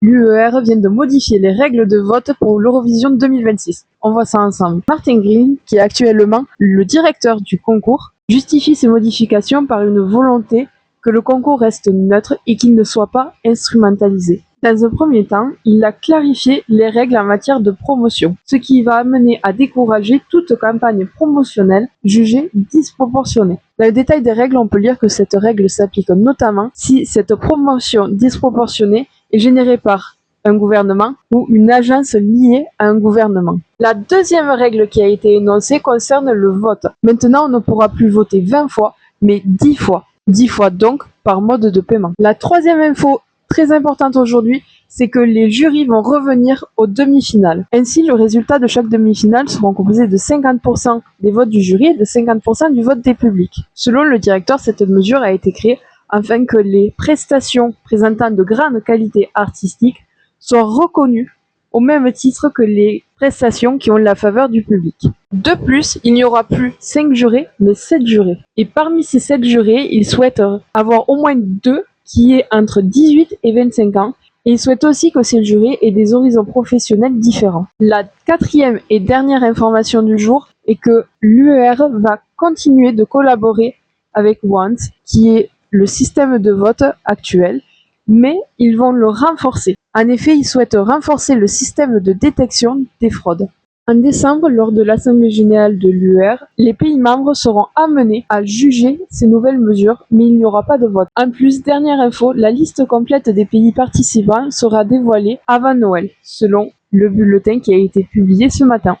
L'UER vient de modifier les règles de vote pour l'Eurovision 2026. On voit ça ensemble. Martin Green, qui est actuellement le directeur du concours, justifie ces modifications par une volonté que le concours reste neutre et qu'il ne soit pas instrumentalisé. Dans un premier temps, il a clarifié les règles en matière de promotion, ce qui va amener à décourager toute campagne promotionnelle jugée disproportionnée. Dans le détail des règles, on peut lire que cette règle s'applique notamment si cette promotion disproportionnée est générée par un gouvernement ou une agence liée à un gouvernement. La deuxième règle qui a été énoncée concerne le vote. Maintenant, on ne pourra plus voter 20 fois, mais 10 fois. 10 fois donc par mode de paiement. La troisième info très importante aujourd'hui, c'est que les jurys vont revenir aux demi-finales. Ainsi, le résultat de chaque demi-finale sera composé de 50% des votes du jury et de 50% du vote des publics. Selon le directeur, cette mesure a été créée afin que les prestations présentant de grandes qualités artistiques soient reconnues au même titre que les prestations qui ont la faveur du public. De plus, il n'y aura plus 5 jurés, mais 7 jurés. Et parmi ces 7 jurés, ils souhaitent avoir au moins 2 qui est entre 18 et 25 ans, et il souhaite aussi que ces jurés aient des horizons professionnels différents. La quatrième et dernière information du jour est que l'UER va continuer de collaborer avec WANT, qui est le système de vote actuel, mais ils vont le renforcer. En effet, ils souhaitent renforcer le système de détection des fraudes. En décembre, lors de l'Assemblée générale de l'UER, les pays membres seront amenés à juger ces nouvelles mesures, mais il n'y aura pas de vote. En plus, dernière info, la liste complète des pays participants sera dévoilée avant Noël, selon le bulletin qui a été publié ce matin.